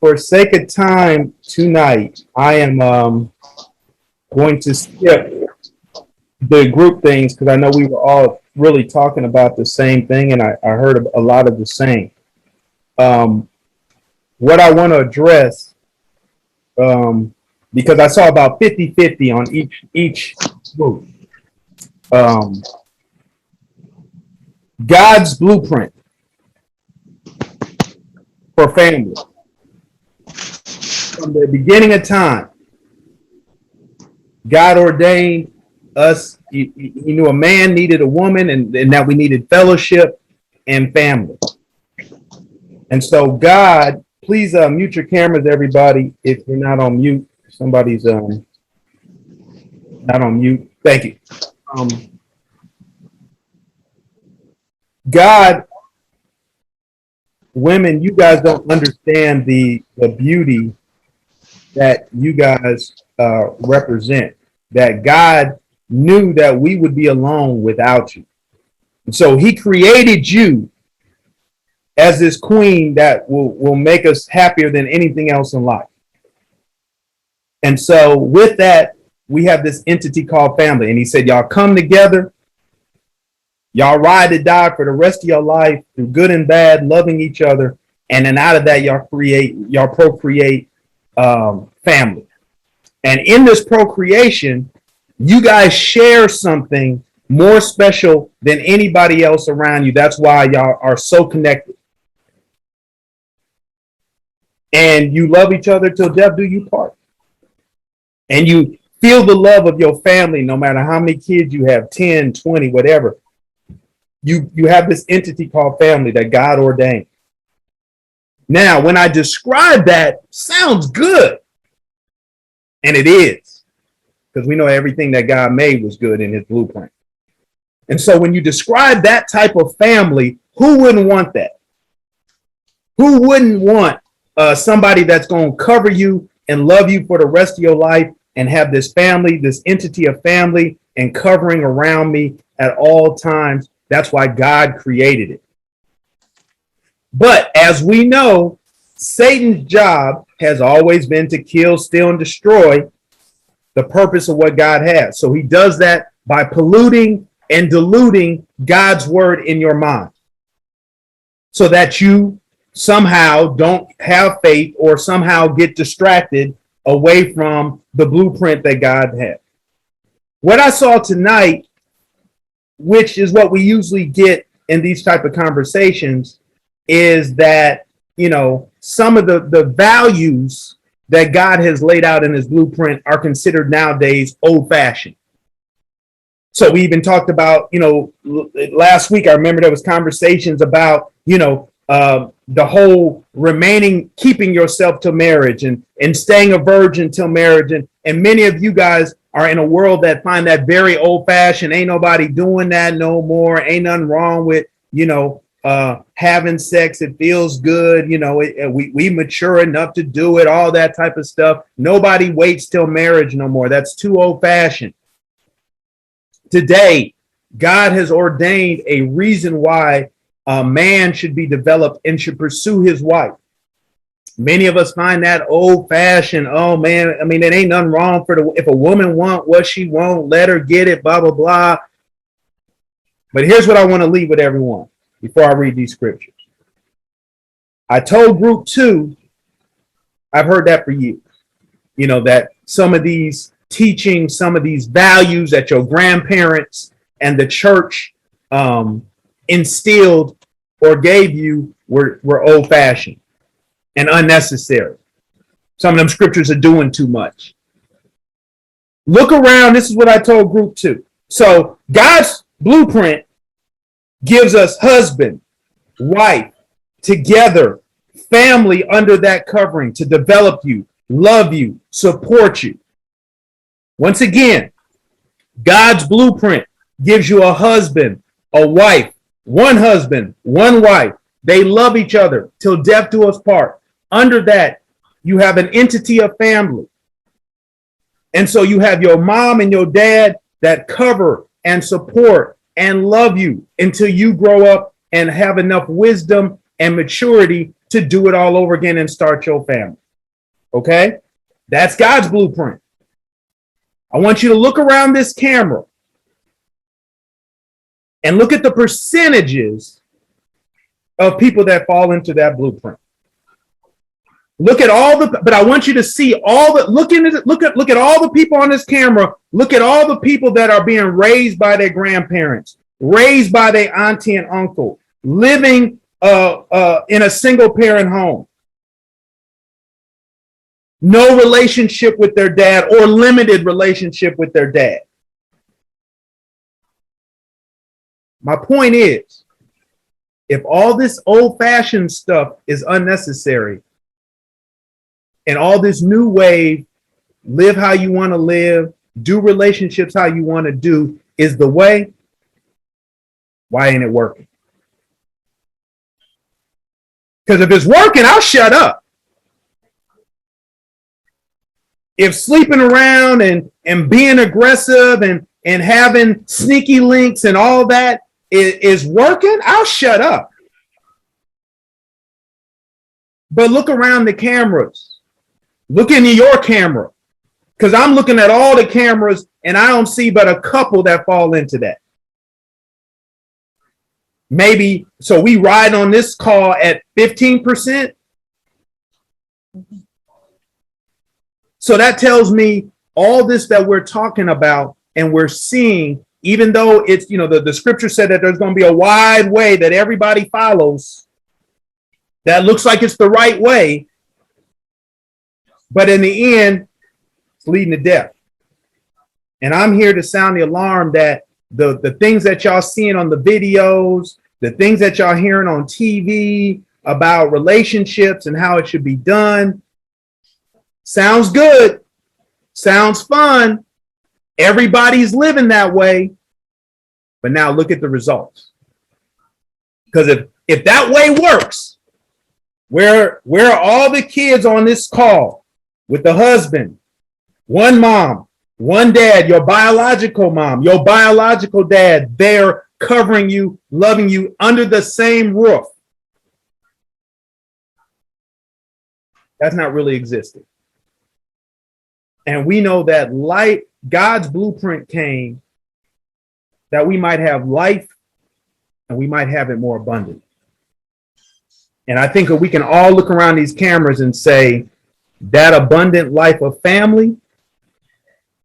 for sake of time tonight, I am going to skip the group things because I know we were all really talking about the same thing, and I heard a lot of the same. What I want to address, because I saw about 50-50 on each group. God's blueprint for family. From the beginning of time, God ordained us. He knew a man needed a woman, and that we needed fellowship and family. And so God, please mute your cameras, everybody, if you're not on mute. Somebody's not on mute. Thank you. God, women, you guys don't understand the beauty that you guys represent. That God knew that we would be alone without you. And so he created you as this queen that will make us happier than anything else in life. And so with that, we have this entity called family. And he said, y'all come together, y'all ride or die for the rest of your life through good and bad, loving each other. And then out of that, y'all procreate family. And in this procreation, you guys share something more special than anybody else around you. That's why y'all are so connected. And you love each other till death do you part. And you feel the love of your family, no matter how many kids you have, 10, 20, whatever. You have this entity called family that God ordained. Now, when I describe that, sounds good. And it is. Because we know everything that God made was good in his blueprint. And so when you describe that type of family, who wouldn't want that? Who wouldn't want somebody that's going to cover you and love you for the rest of your life and have this family, this entity of family and covering around me at all times? That's why God created it. But as we know, Satan's job has always been to kill, steal, and destroy the purpose of what God has. So he does that by polluting and diluting God's word in your mind so that you somehow don't have faith or somehow get distracted away from the blueprint that God had. What I saw tonight, which is what we usually get in these type of conversations, is that, you know, some of the values that God has laid out in his blueprint are considered nowadays old-fashioned. So we even talked about, you know, last week, I remember there was conversations about, you know, the whole keeping yourself till marriage and staying a virgin till marriage. And many of you guys are in a world that find that very old fashioned. Ain't nobody doing that no more. Ain't nothing wrong with, you know, having sex. It feels good. You know, we mature enough to do it, all that type of stuff. Nobody waits till marriage no more. That's too old fashioned. Today, God has ordained a reason why a man should be developed and should pursue his wife. Many of us find that old fashioned. Oh man, I mean, it ain't nothing wrong if a woman want what she want, let her get it, blah, blah, blah. But here's what I want to leave with everyone before I read these scriptures. I told group 2, I've heard that for years, you know, that some of these teachings, some of these values that your grandparents and the church instilled or gave you were old fashioned and unnecessary. Some of them scriptures are doing too much. Look around. This is what I told group 2. So God's blueprint gives us husband, wife, together, family under that covering to develop you, love you, support you. Once again, God's blueprint gives you a husband, a wife, one husband, one wife. They love each other till death do us part. Under that, you have an entity of family. And so you have your mom and your dad that cover and support and love you until you grow up and have enough wisdom and maturity to do it all over again and start your family. Okay? That's God's blueprint. I want you to look around this camera and look at the percentages of people that fall into that blueprint. Look at all the, but I want you to see all the, look at all the people on this camera. Look at all the people that are being raised by their grandparents, raised by their auntie and uncle, living in a single parent home. No relationship with their dad or limited relationship with their dad. My point is, if all this old-fashioned stuff is unnecessary and all this new wave, live how you want to live, do relationships how you want to do is the way, why ain't it working? Because if it's working, I'll shut up. If sleeping around and being aggressive and having sneaky links and all that is working, I'll shut up. But look around the cameras. Look into your camera. Because I'm looking at all the cameras and I don't see but a couple that fall into that. Maybe, so we ride on this call at 15%. So that tells me all this that we're talking about and we're seeing, even though it's, you know, the scripture said that there's going to be a wide way that everybody follows that looks like it's the right way. But in the end, it's leading to death. And I'm here to sound the alarm that the things that y'all seeing on the videos, the things that y'all hearing on TV about relationships and how it should be done, sounds good, sounds fun. Everybody's living that way. But now look at the results. Because if that way works, where are all the kids on this call with the husband, one mom, one dad, your biological mom, your biological dad, they're covering you, loving you under the same roof. That's not really existing. And we know that life, God's blueprint came that we might have life and we might have it more abundant. And I think that we can all look around these cameras and say that abundant life of family,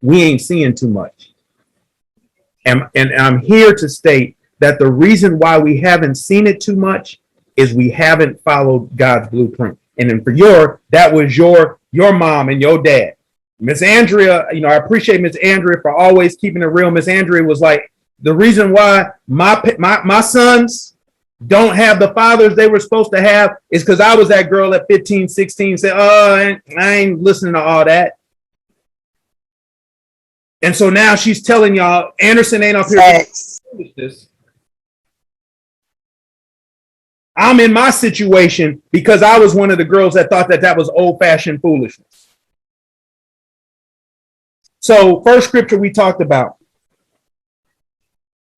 we ain't seeing too much. And I'm here to state that the reason why we haven't seen it too much is we haven't followed God's blueprint. And then that was your mom and your dad. Miss Andrea, you know, I appreciate Miss Andrea for always keeping it real. Miss Andrea was like, the reason why my sons don't have the fathers they were supposed to have is because I was that girl at 15, 16, said, oh, I ain't listening to all that. And so now she's telling y'all, Anderson ain't up here. I'm in my situation because I was one of the girls that thought that was old-fashioned foolishness. So first scripture we talked about.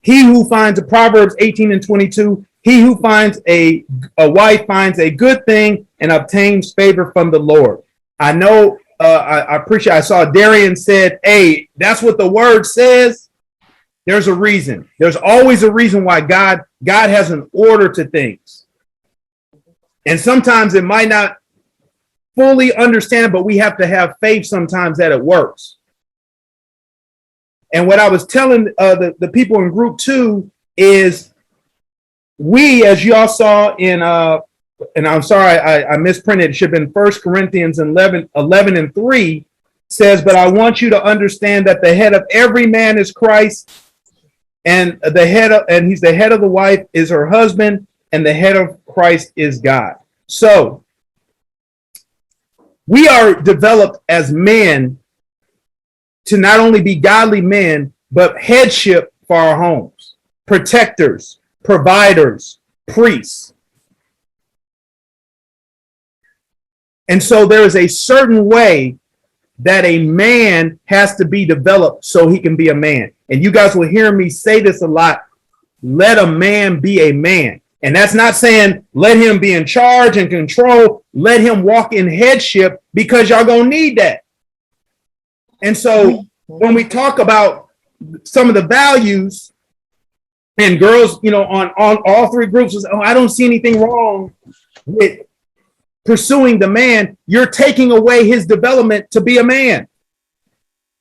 He who finds a Proverbs 18:22, he who finds a wife finds a good thing and obtains favor from the Lord. I know, I appreciate, I saw Darian said, hey, that's what the word says. There's a reason. There's always a reason why God has an order to things. And sometimes it might not fully understand, but we have to have faith sometimes that it works. And what I was telling the people in group 2 is we, as y'all saw in, and I'm sorry, I misprinted, it should have been 1 Corinthians 11:3 says, but I want you to understand that the head of every man is Christ, and he's the head of the wife is her husband, and the head of Christ is God. So we are developed as men to not only be godly men, but headship for our homes, protectors, providers, priests. And so there is a certain way that a man has to be developed so he can be a man. And you guys will hear me say this a lot. Let a man be a man. And that's not saying let him be in charge and control. Let him walk in headship, because y'all gonna need that. And so when we talk about some of the values, and girls, on all three groups, was, I don't see anything wrong with pursuing the man. You're taking away his development to be a man.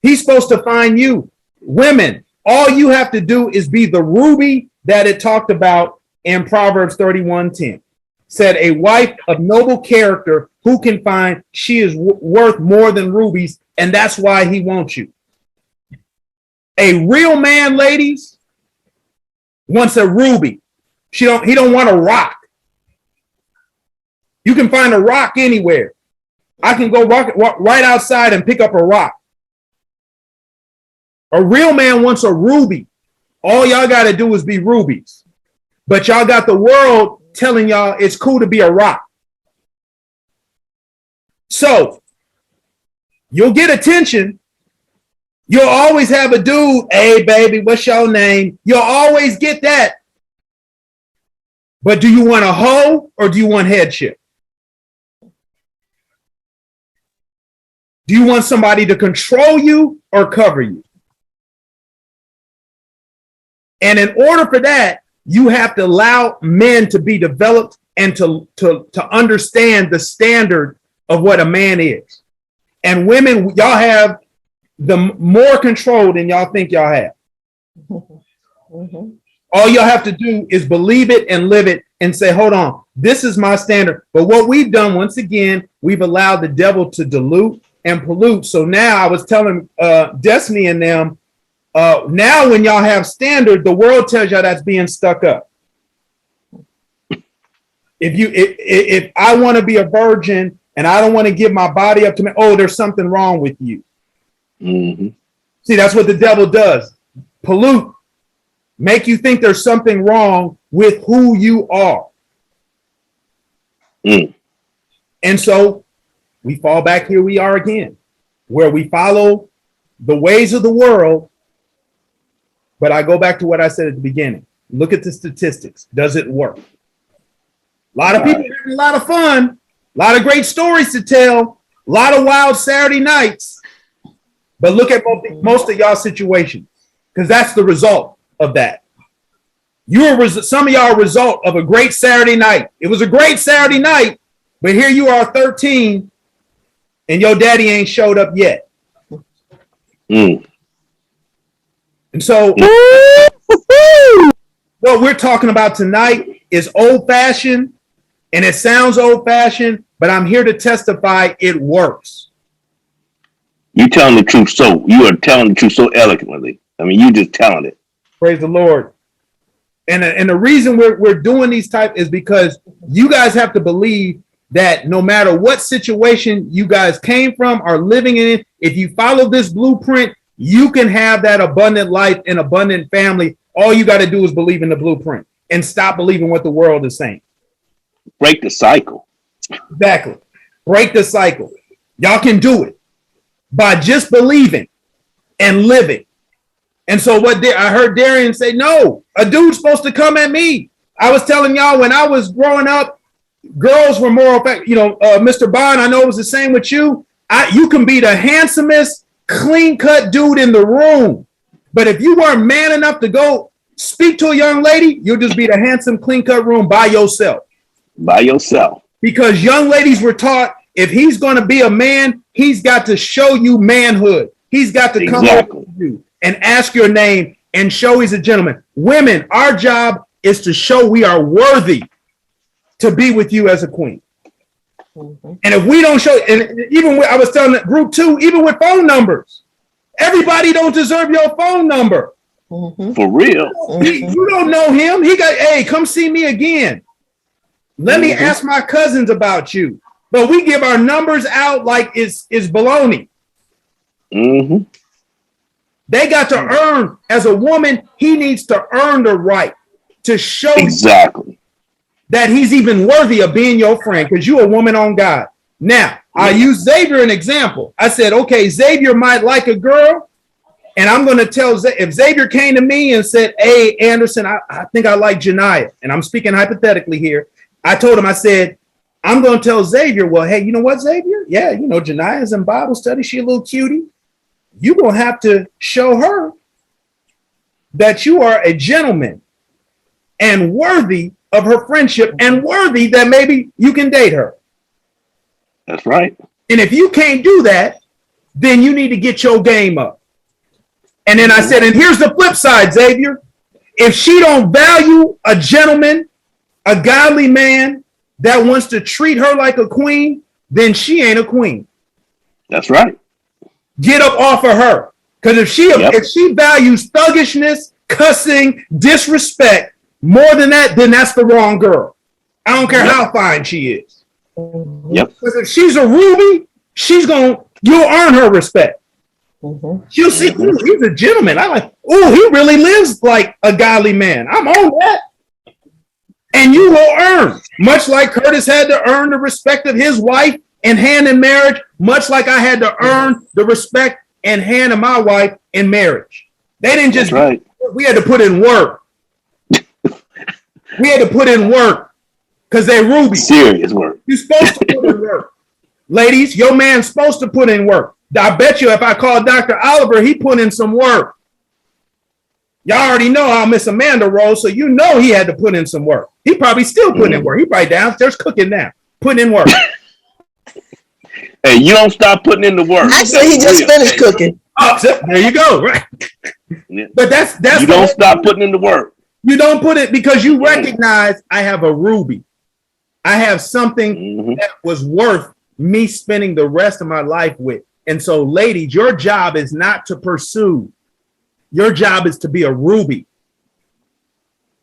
He's supposed to find you. Women, all you have to do is be the ruby that it talked about in Proverbs 31:10. Said a wife of noble character who can find, she is worth more than rubies, and that's why he wants you. A real man, ladies, wants a ruby. He don't want a rock. You can find a rock anywhere. I can go walk right outside and pick up a rock. A real man wants a ruby. All y'all got to do is be rubies. But y'all got the world telling y'all it's cool to be a rock. So you'll get attention. You'll always have a dude, hey, baby, what's your name? You'll always get that. But do you want a hoe or do you want headship? Do you want somebody to control you or cover you? And in order for that, you have to allow men to be developed and to understand the standard of what a man is. And women, y'all have the more control than y'all think y'all have. Mm-hmm. All y'all have to do is believe it and live it and say, hold on, this is my standard. But what we've done, once again, we've allowed the devil to dilute and pollute. So now I was telling Destiny and them, now when y'all have standard, the world tells y'all that's being stuck up. If I want to be a virgin and I don't want to give my body up to me, oh, there's something wrong with you. Mm-hmm. See, that's what the devil does. Pollute. Make you think there's something wrong with who you are. Mm. And so we fall back, here we are again, where we follow the ways of the world. But I go back to what I said at the beginning. Look at the statistics. Does it work? A lot of people having a lot of fun, a lot of great stories to tell, a lot of wild Saturday nights. But look at most of y'all situations, because that's the result of that. Some of y'all are a result of a great Saturday night. It was a great Saturday night, but here you are 13 and your daddy ain't showed up yet. Mm. And so what we're talking about tonight is old fashioned, and it sounds old fashioned, but I'm here to testify it works. You are telling the truth so eloquently. I mean, you just telling it. Praise the Lord. And the reason we're doing these type is because you guys have to believe that no matter what situation you guys came from or living in, if you follow this blueprint, you can have that abundant life and abundant family. All you got to do is believe in the blueprint and stop believing what the world is saying. Break the cycle. Exactly. Break the cycle. Y'all can do it by just believing and living. And so I heard Darian say, no, a dude's supposed to come at me. I was telling y'all when I was growing up, girls were more effective. Mr. Bond, I know it was the same with you. You can be the handsomest, clean-cut dude in the room. But if you weren't man enough to go speak to a young lady, you'll just be the handsome, clean-cut room by yourself. By yourself. Because young ladies were taught, if he's going to be a man, he's got to show you manhood. He's got to come over to you and ask your name and show he's a gentleman. Women, our job is to show we are worthy to be with you as a queen. Mm-hmm. And if we don't show, and even I was telling group 2, even with phone numbers, everybody don't deserve your phone number. Mm-hmm. For real. You don't know him. Hey, come see me again. Let me ask my cousins about you. But we give our numbers out like it's baloney. Mm-hmm. They got to earn, as a woman, he needs to earn the right to show exactly that he's even worthy of being your friend, because you're a woman on God. Now, I use Xavier an example. I said, okay, Xavier might like a girl, And I'm going to tell if Xavier came to me and said, "Hey, Anderson, I think I like Janiyah," and I'm speaking hypothetically here. I told him, I said, I'm going to tell Xavier, well, hey, you know what, Xavier? Yeah, you know, Janiyah's in Bible study. She a little cutie. You're going to have to show her that you are a gentleman and worthy of her friendship and worthy that maybe you can date her. That's right. And if you can't do that, then you need to get your game up. And then I said, and here's the flip side, Xavier. If she don't value a gentleman, a godly man that wants to treat her like a queen, then she ain't a queen. That's right. Get up off of her. Because if she values thuggishness, cussing, disrespect more than that, then that's the wrong girl. I don't care how fine she is. Yep. Because if she's a ruby, you'll earn her respect. She'll see, ooh, he's a gentleman. I like, ooh, he really lives like a godly man. I'm on that. And you will earn, much like Curtis had to earn the respect of his wife and hand in marriage, much like I had to earn the respect and hand of my wife in marriage. They didn't just, right. We had to put in work. We had to put in work because they're rubies. Serious work. You're supposed to put in work. Ladies, your man's supposed to put in work. I bet you if I call Dr. Oliver, he put in some work. Y'all already know how Miss Amanda rolls, so you know he had to put in some work. He probably still putting in work. He probably downstairs cooking now, putting in work. Hey, you don't stop putting in the work. Actually, he just finished cooking. Oh, so there you go, right? Yeah. But that's you don't stop putting in the work. You don't put it because you recognize I have a ruby. I have something that was worth me spending the rest of my life with. And so, ladies, your job is not to pursue. Your job is to be a ruby.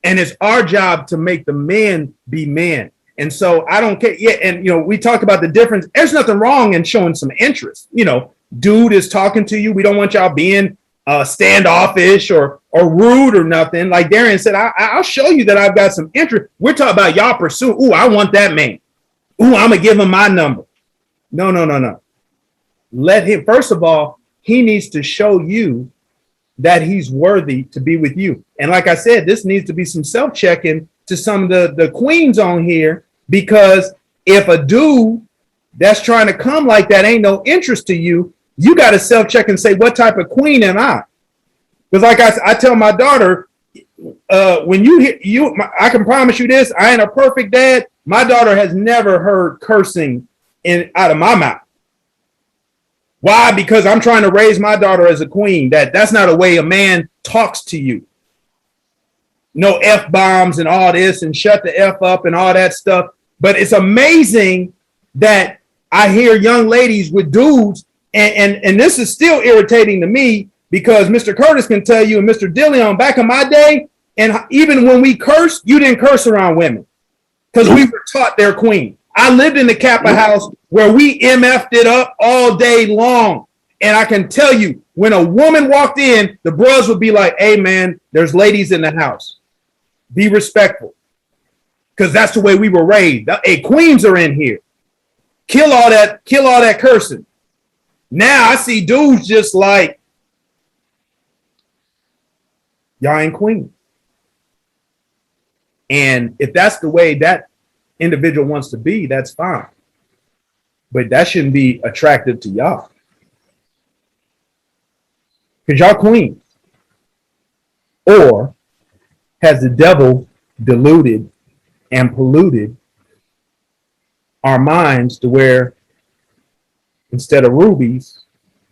And it's our job to make the men be men. And so I don't care. Yeah. And, you know, we talked about the difference. There's nothing wrong in showing some interest. You know, dude is talking to you. We don't want y'all being standoffish or rude or nothing. Like Darian said, I'll show you that I've got some interest. We're talking about y'all pursue. Ooh, I want that man. Ooh, I'm going to give him my number. No. Let him, first of all, he needs to show you that he's worthy to be with you. And like I said, this needs to be some self-checking to some of the queens on here, because if a dude that's trying to come like that ain't no interest to you, you got to self-check and say, what type of queen am I? Because like I tell my daughter, when I can promise you this, I ain't a perfect dad. My daughter has never heard cursing out of my mouth. Why? Because I'm trying to raise my daughter as a queen. That's not a way a man talks to you. No F-bombs and all this and shut the F up and all that stuff. But it's amazing that I hear young ladies with dudes, and this is still irritating to me, because Mr. Curtis can tell you, and Mr. Dillion, back in my day, and even when we cursed, you didn't curse around women because we were taught they're queen. I lived in the Kappa house where we MF'd it up all day long. And I can tell you, when a woman walked in, the bros would be like, hey, man, there's ladies in the house. Be respectful. Because that's the way we were raised. Hey, queens are in here. Kill all that cursing. Now I see dudes just like, y'all ain't queen. And if that's the way that individual wants to be, that's fine. But that shouldn't be attractive to y'all. Because y'all queens. Or has the devil diluted and polluted our minds to where instead of rubies,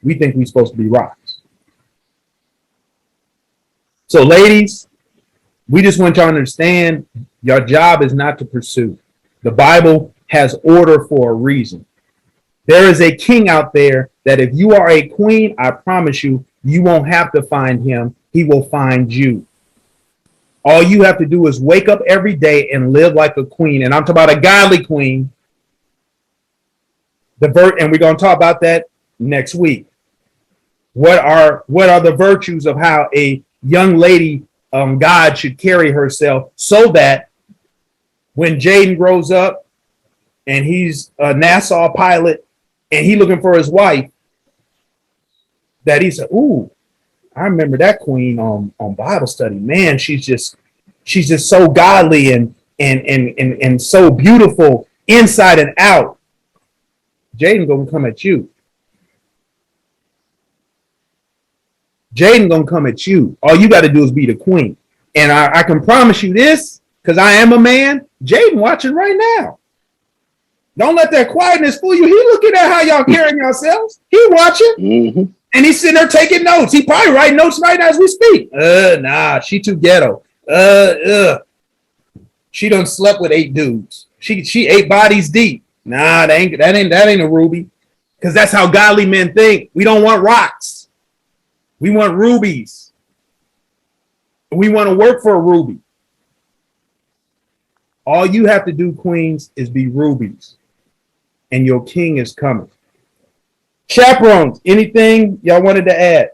we think we're supposed to be rocks? So ladies, we just want y'all to understand your job is not to pursue. The Bible has order for a reason. There is a king out there that if you are a queen, I promise you, you won't have to find him. He will find you. All you have to do is wake up every day and live like a queen. And I'm talking about a godly queen. And we're going to talk about that next week. What are the virtues of how a young lady God should carry herself, so that when Jaden grows up and he's a NASA pilot and he looking for his wife, that he said, ooh, I remember that queen on Bible study. Man, she's just so godly and so beautiful inside and out. Jaden gonna come at you. Jaden gonna come at you. All you got to do is be the queen. And I can promise you this, because I am a man. Jaden watching right now. Don't let that quietness fool you. He looking at how y'all carrying yourselves. He watching. Mm-hmm. And he's sitting there taking notes. He probably writing notes right now as we speak. Nah, she too ghetto. She done slept with 8 dudes. She 8 bodies deep. Nah, that ain't a ruby. Because that's how godly men think. We don't want rocks. We want rubies. We want to work for a ruby. All you have to do, queens, is be rubies. And your king is coming. Chaperones, anything y'all wanted to add?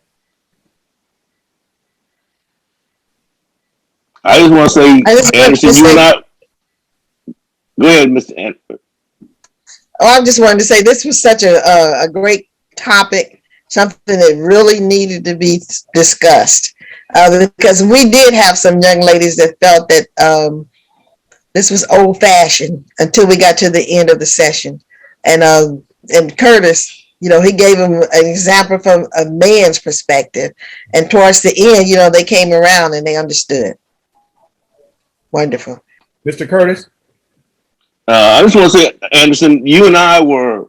I just want to say, Anderson, you and I. Go ahead, Mr. Anderson. Oh, I just wanted to say this was such a great topic, something that really needed to be discussed. Because we did have some young ladies that felt that this was old fashioned until we got to the end of the session. And Curtis, you know, he gave them an example from a man's perspective. And towards the end, you know, they came around and they understood. Wonderful. Mr. Curtis? I just want to say, Anderson, you and I were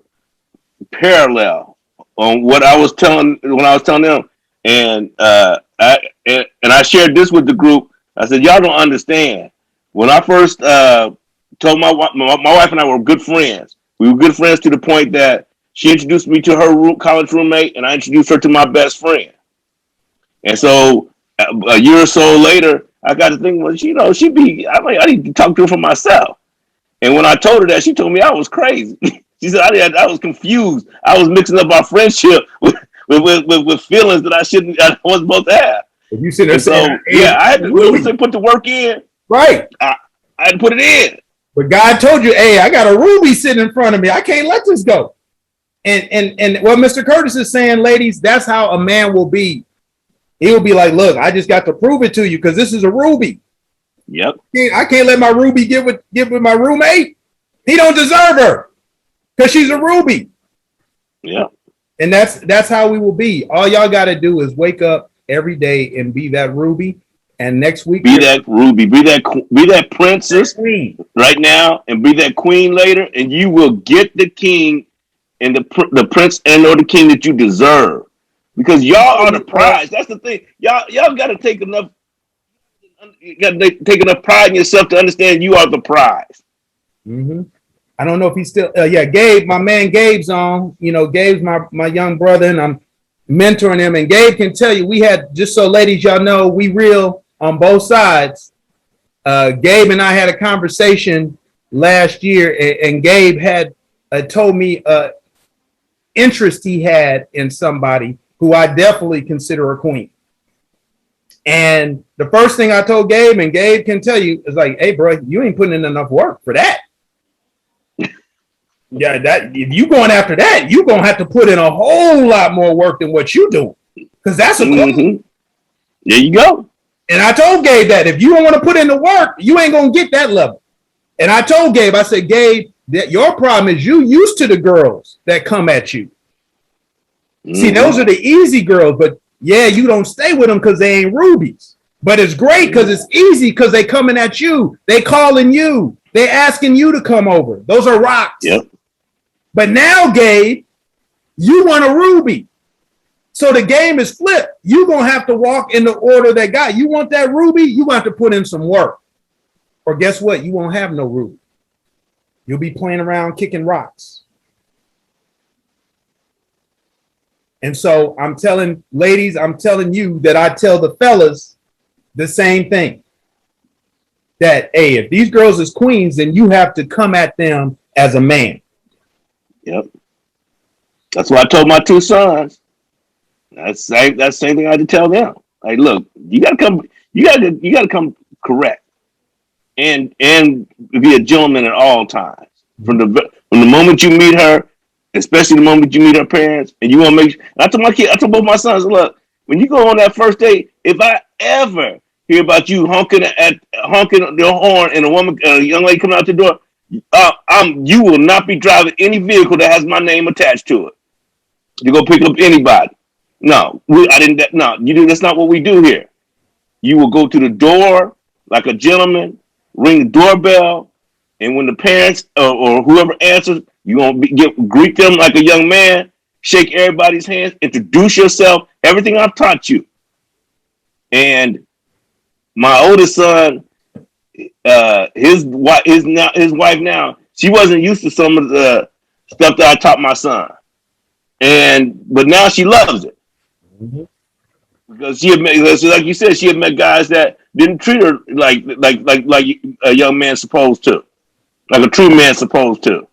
parallel on what I was telling when I was telling them. And I shared this with the group. I said, y'all don't understand. When I first told my wife and I were good friends. We were good friends to the point that she introduced me to her college roommate, and I introduced her to my best friend. And so a year or so later, I got to think, well, you know, I need to talk to her for myself. And when I told her that, she told me I was crazy. She said I was confused. I was mixing up our friendship with feelings that I wasn't supposed to have. If you sit there saying, yeah, I had to put the work in. Right. I had to put it in. But God told you, hey, I got a ruby sitting in front of me. I can't let this go. And what Mr. Curtis is saying, ladies, that's how a man will be. He will be like, look, I just got to prove it to you because this is a ruby. Yep. I can't let my ruby get with my roommate. He don't deserve her because she's a ruby. Yeah. And that's how we will be. All y'all got to do is wake up every day and be that ruby. And next week, be that ruby, be that princess right now, and be that queen later, and you will get the king and the prince and or the king that you deserve, because y'all are the prize. That's the thing. Y'all got to take enough. You got to take enough pride in yourself to understand you are the prize. Mm-hmm. I don't know if he's still. Gabe, my man Gabe's on. You know, Gabe's my young brother, and I'm mentoring him. And Gabe can tell you, we had, just so ladies, y'all know, we real on both sides. Gabe and I had a conversation last year, and Gabe had told me interest he had in somebody who I definitely consider a queen. And the first thing I told Gabe, and Gabe can tell you, is like, hey, bro, you ain't putting in enough work for that. Yeah, that if you going after that, you're gonna have to put in a whole lot more work than what you doing, because that's a queen. Mm-hmm. There you go. And I told Gabe that if you don't want to put in the work, you ain't gonna get that level. And I told Gabe, I said, Gabe, that your problem is you used to the girls that come at you. Mm-hmm. See, those are the easy girls, but yeah, you don't stay with them because they ain't rubies. But it's great because it's easy because they coming at you. They calling you. They asking you to come over. Those are rocks. Yep. But now, Gabe, you want a ruby. So the game is flipped. You're going to have to walk in the order that got. You want that ruby, you have to put in some work. Or guess what? You won't have no ruby. You'll be playing around kicking rocks. And so I'm telling ladies, I'm telling you that I tell the fellas the same thing. That, hey, if these girls is queens, then you have to come at them as a man. Yep. That's what I told my 2 sons. That's the same thing I had to tell them. Like, look, you gotta come correct, and be a gentleman at all times. From the moment you meet her, especially the moment you meet her parents, and you want to make. I told both my sons, look, when you go on that first date, if I ever hear about you honking the horn and a young lady coming out the door, you will not be driving any vehicle that has my name attached to it. You go pick up anybody. No, that's not what we do here. You will go to the door like a gentleman, ring the doorbell, and when the parents or whoever answers, you gonna greet them like a young man, shake everybody's hands, introduce yourself, everything I've taught you. And my oldest son, his wife now, she wasn't used to some of the stuff that I taught my son, but now she loves it. Mm-hmm. Because she had met, like you said, she had met guys that didn't treat her like a young man supposed to, like a true man supposed to.